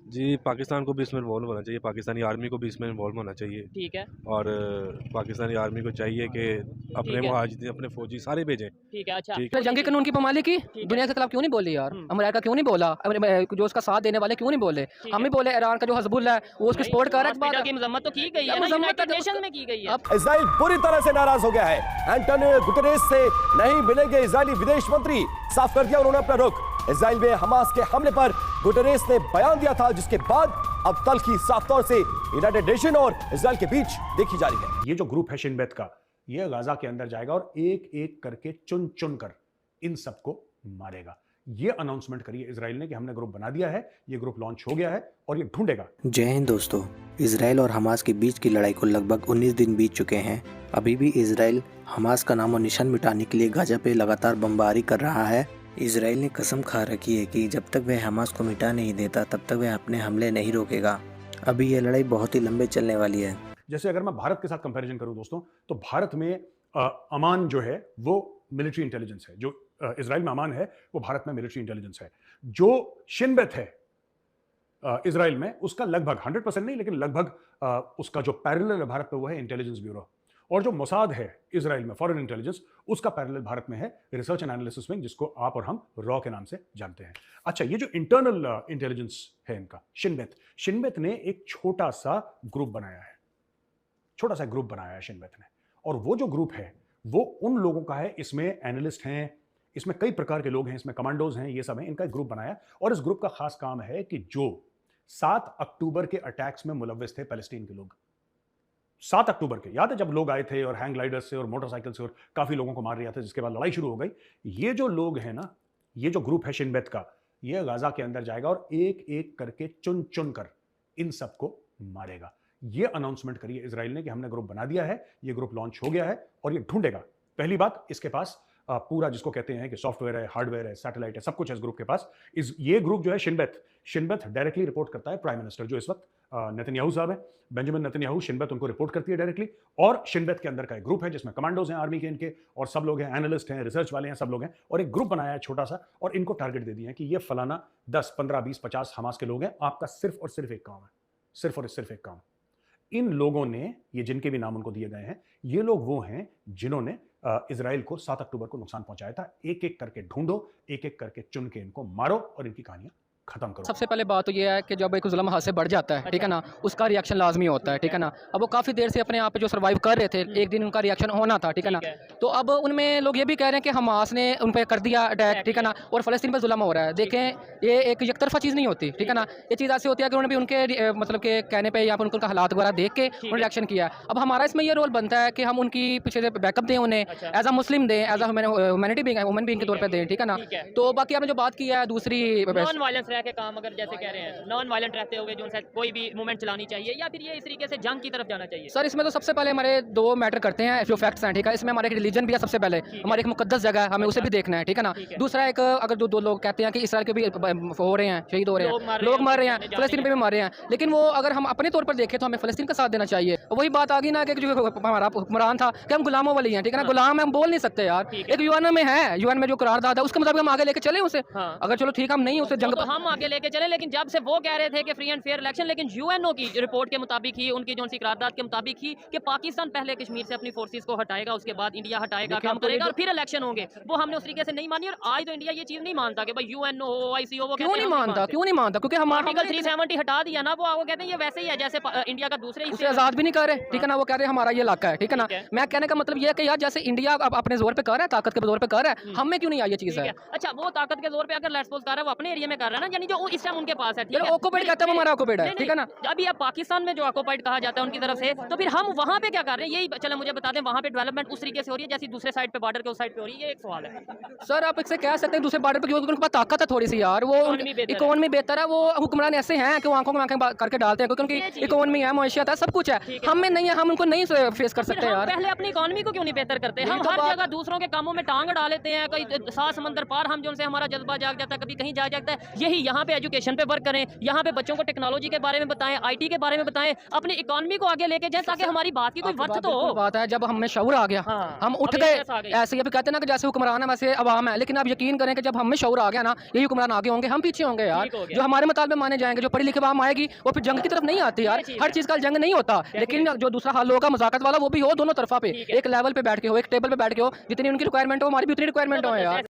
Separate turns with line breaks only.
जी, पाकिस्तान को भी इसमें इन्वॉल्व होना चाहिए, पाकिस्तानी आर्मी को भी इसमें इन्वॉल्व होना चाहिए।
ठीक है,
और पाकिस्तानी आर्मी को चाहिए कि अपने
ठीक है,
मुहाजिर अपने फ़ौजी सारे भेजें।
ठीक है, अच्छा।
ठीक
तो
है।
जंगी कानून की पामाली की
ठीक है,
दुनिया के खिलाफ क्यों नहीं बोली यार?
हुँ,
अमेरिका क्यों नहीं बोला? जो उसका साथ देने वाले क्यों नहीं बोले?
ठीक
हम
है।
ही बोले ईरान का जो हिज़्बुल्लाह है वो उसकी
नहीं,
सपोर्ट कर रहा है, एक
हॉस्पिटल
बात
की मज़म्मत तो की गई
है।
है ना,
मज़म्मत
यूनाइटेड
है
नेशन
उसका-
में की गई है।
अब
इजराइल पूरी तरह से नाराज हो गया है। एंटोनियो गुतेरेस से नहीं मिलेंगे इजरायली विदेश मंत्री, साफ कर दिया उन्होंने अपना रुख। इजराइल में हमास के हमले पर गुतेरेस ने बयान दिया था, जिसके बाद अब तल्खी साफ तौर से यूनाइटेड नेशन और इजराइल के बीच देखी जा रही है।
ये जो ग्रुप है शिन बेत का, ये गाजा के अंदर जाएगा और एक एक करके चुन चुन कर इन सबको मारेगा। ये अनाउंसमेंट करी है इजराइल ने कि हमने ग्रुप बना दिया है, ये ग्रुप लॉन्च हो गया है और ये ढूंढेगा।
जय हिंद दोस्तों। इसराइल और हमास के बीच की लड़ाई को लगभग 19 दिन बीत चुके हैं। अभी भी इसराइल हमास का नामो निशान मिटाने के लिए गाजा पे लगातार बमबारी कर रहा है। इसराइल ने कसम खा रखी है कि जब तक वह हमास को मिटा नहीं देता तब तक वह अपने हमले नहीं रोकेगा। अभी यह लड़ाई बहुत ही लंबे चलने वाली है।
जैसे अगर मैं भारत के साथ कंपैरिजन करूं दोस्तों, तो भारत में अमान जो है वो मिलिट्री इंटेलिजेंस है, जो इजराइल में अमान है वो भारत में मिलिट्री इंटेलिजेंस है। जो शिन बेत है इजराइल में, उसका लगभग 100% नहीं लेकिन लगभग उसका जो पैरेलल है भारत में वो है इंटेलिजेंस ब्यूरो। और जो मोसाद है इजराइल में, फॉरेन इंटेलिजेंस, उसका पैरेलल भारत में है रिसर्च एंड एनालिसिस विंग, जिसको आप और हम रॉ के नाम से जानते हैं। अच्छा, ये जो इंटरनल इंटेलिजेंस है इनका, शिन बेत ने एक छोटा सा ग्रुप बनाया है, छोटा सा ग्रुप बनाया है शिन बेत ने। और वो जो ग्रुप है वो उन लोगों का है, इसमें एनालिस्ट हैं, इसमें कई प्रकार के लोग हैं, इसमें कमांडोज हैं, ये सब हैं, इनका एक ग्रुप बनाया। और इस ग्रुप का खास काम है कि जो 7 अक्टूबर के अटैक्स में मुलव्विस थे पैलेस्टीन के लोग, 7 अक्टूबर के, याद है जब लोग आए थे और हैंग ग्लाइडर्स से और मोटरसाइकिल से और काफी लोगों को मार रहा था, जिसके बाद लड़ाई शुरू हो गई। ये जो लोग हैं ना, ये जो ग्रुप है शिन बेत का, ये गाजा के अंदर जाएगा और एक एक करके चुन चुन कर इन सबको मारेगा। ये अनाउंसमेंट करी है इजराइल ने कि हमने ग्रुप बना दिया है, ये ग्रुप लॉन्च हो गया है और ये ढूंढेगा। पहली बात, इसके पास पूरा जिसको कहते हैं कि सॉफ्टवेयर है, हार्डवेयर है, सैटेलाइट है, सब कुछ है इस ग्रुप के पास। ये ग्रुप जो है शिन बेत डायरेक्टली रिपोर्ट करता है प्राइम मिनिस्टर जो इस वक्त नेतन्याहू साहब है, बेंजामिन नेतन्याहू। शिन बेत उनको रिपोर्ट करती है डायरेक्टली। और शिन बेत के अंदर का एक ग्रुप है जिसमें कमांडोज हैं आर्मी के इनके, और सब लोग हैं, एनालिस्ट हैं, रिसर्च वाले हैं, सब लोग हैं। और एक ग्रुप बनाया है छोटा सा, और इनको टारगेट दे दिया है कि ये फलाना 10, 15, 20, 50 हमास के लोग हैं, आपका सिर्फ और सिर्फ एक काम है, सिर्फ और सिर्फ एक काम। इन लोगों ने, ये जिनके भी नाम उनको दिए गए हैं, ये लोग वो हैं जिन्होंने इजराइल को 7 अक्टूबर को नुकसान पहुंचाया था। एक एक करके ढूंढो, एक एक करके चुन के इनको मारो और इनकी कहानियां खत्म करो।
सबसे पहले बात तो ये है कि जब एक जुल्म हाथ से बढ़ जाता है, ठीक है ना, उसका रिएक्शन लाजमी होता है, ठीक है ना। अब वो काफ़ी देर से अपने आप पे जो सर्वाइव कर रहे थे, एक दिन उनका रिएक्शन होना था, ठीक है ना। तो अब उनमें लोग ये भी कह रहे हैं कि हमास ने उन पर कर दिया अटैक, ठीक है ना, और फ़लस्तीन पर जुल्म हो रहा है। देखें, ये एक यकतरफा चीज़ नहीं होती, ठीक है ना। ये चीज़ ऐसी होती है कि उन्होंने भी उनके मतलब के कहने पर या फिर उनका हालात वगैरह देख के उन्होंने रिएक्शन किया। अब हमारा इसमें ये रोल बनता है कि हम उनकी पीछे से बैकअप दें, उन्हें एज अ मुस्लिम दें, as a humanity being, women being के तौर पर दें, ठीक है ना। तो बाकी आपने जो बात की है दूसरी,
नॉन वायलेंस रह के काम, अगर जैसे कह रहे हैं नॉन वायलेंट रहते हुए जो उनसे कोई भी मूवमेंट चलानी चाहिए, या फिर ये इस तरीके से जंग की तरफ जाना चाहिए?
सर इसमें तो सबसे पहले हमारे 2 मैटर करते हैं जो फैक्ट्स हैं, ठीक है। इसमें हमारे एक रिलीजन भी है, सबसे पहले हमारी एक मुकद्दस जगह है, हमें उसे भी देखना है, ठीक है ना। दूसरा एक, अगर दो लोग कहते हैं कि इसराइल के भी हो रहे हैं, शहीद हो रहे हैं, लोग मर रहे हैं, फ़लस्तीन पे भी मर रहे हैं, लेकिन वो अगर हम अपने तौर पर देखें तो हमें फ़लस्तीन का साथ देना चाहिए। वही बात आ गई ना कि जो हमारा हुक्मरान था कि हम गुलामों वाली हैं, ठीक है ना। गुलाम हम बोल नहीं सकते यार। एक यूएन में है, यूएन में जो करारदाद है उसके मुताबिक हम आगे लेके चले उसे। अगर चलो ठीक, हम नहीं उसे जंग
तो हम आगे लेके चले, लेकिन जब से वो कह रहे थे कि फ्री एंड फेयर इलेक्शन, लेकिन यूएनओ की रिपोर्ट के मुताबिक ही, उनकी जो सी करारदाद के मुताबिक ही, कि पाकिस्तान पहले कश्मीर से अपनी फोर्सेस को हटाएगा, उसके बाद इंडिया हटाएगा, काम करेगा और फिर इलेक्शन होंगे। वो हमने उस तरीके से नहीं मानी, और आज तो इंडिया ये चीज नहीं मानता कि भाई यूएनओ हो, ओआईसी हो, वो
क्यों नहीं मानता, क्यों नहीं मानता? क्योंकि हम
आर्टिकल 370 हटा दिया ना, वो कहते हैं ये वैसे ही है जैसे इंडिया का दूसरे
उसे आज़ाद भी नहीं कर रहे, ठीक है ना। वो कह रहे हैं हमारा ये इलाका है, ठीक है ना। मैं कहने का मतलब ये है कि यार जैसे इंडिया अपने जोर पे कर रहा है, ताकत के जोर पे कर रहा है, हम में क्यों नहीं आई ये चीज़ है।
अच्छा, वो ताकत के जोर पे अगर लेट्स सपोज कर रहा है, वो अपने एरिया में कर रहा है ना, यानी जो इस टाइम उनके पास है, ठीक है,
ऑक्युपाइड कहता है, वो हमारा ऑक्युपाइड है, ठीक है ना।
अभी अब पाकिस्तान में जो ऑक्युपाइड कहा जाता है उनकी तरफ से, तो फिर हम वहां पे क्या कर रहे हैं? यही चलो मुझे बता दें, वहां पे डेवलपमेंट उस तरीके से हो रही है जैसी दूसरे साइड पे, बॉर्डर के उस साइड पे हो रही है? ये एक सवाल है
सर। आप इससे कह सकते हैं दूसरे बॉर्डर पे, क्योंकि उनके पास ताकत है थोड़ी सी यार, वो इकोनॉमी बेहतर है, वो हुक्मरान ऐसे हैं कि वो आंखों में आंखें करके डालते हैं, क्योंकि उनकी इकोनॉमी है, मईशत है, सब कुछ है। हम में नहीं है, हम उनको नहीं फेस कर सकते यार।
पहले अपनी इकोनॉमी को क्यों नहीं बेहतर करते? हम हर जगह दूसरों के कामों में टांग डाल लेते हैं, कहीं 7 समंदर पार हम जो उनसे हमारा जज्बा जाग जाता है, कभी कहीं जा जाता है। यही यहाँ पे एजुकेशन पे वर्क करें, यहाँ पे बच्चों को टेक्नोलॉजी के बारे में बताएं, IT के बारे में बताएं, अपनी इकोनॉमी को आगे लेके जाएं, ताकि हमारी बात की कोई वर्थ तो हो।
बात है जब हमें शऊर आ गया,
हाँ,
हम उठ
अब
गए।
awareness आ गई।
ऐसे ही अभी कहते हैं ना कि जैसे हुक्मरान है वैसे अवाम है, लेकिन आप यकीन करें कि जब हमें शऊर आ गया ना, यही हुक्मरान आगे होंगे, हम पीछे होंगे यार।
ठीक हो गया।
जो हमारे मुताबिक माने जाएंगे, जो पढ़ी लिखी अवाम आएगी वो फिर जंग की तरफ नहीं आती यार। हर चीज़ का जंग नहीं होता, लेकिन जो दूसरा हल होगा मजाकत वाला वो भी हो, दोनों तरफा पे एक लेवल पे बैठ के हो, एक टेबल पे बैठ के हो, जितनी उनकी रिक्वायरमेंट हो हमारी भी उतनी रिक्वायरमेंट हो यार।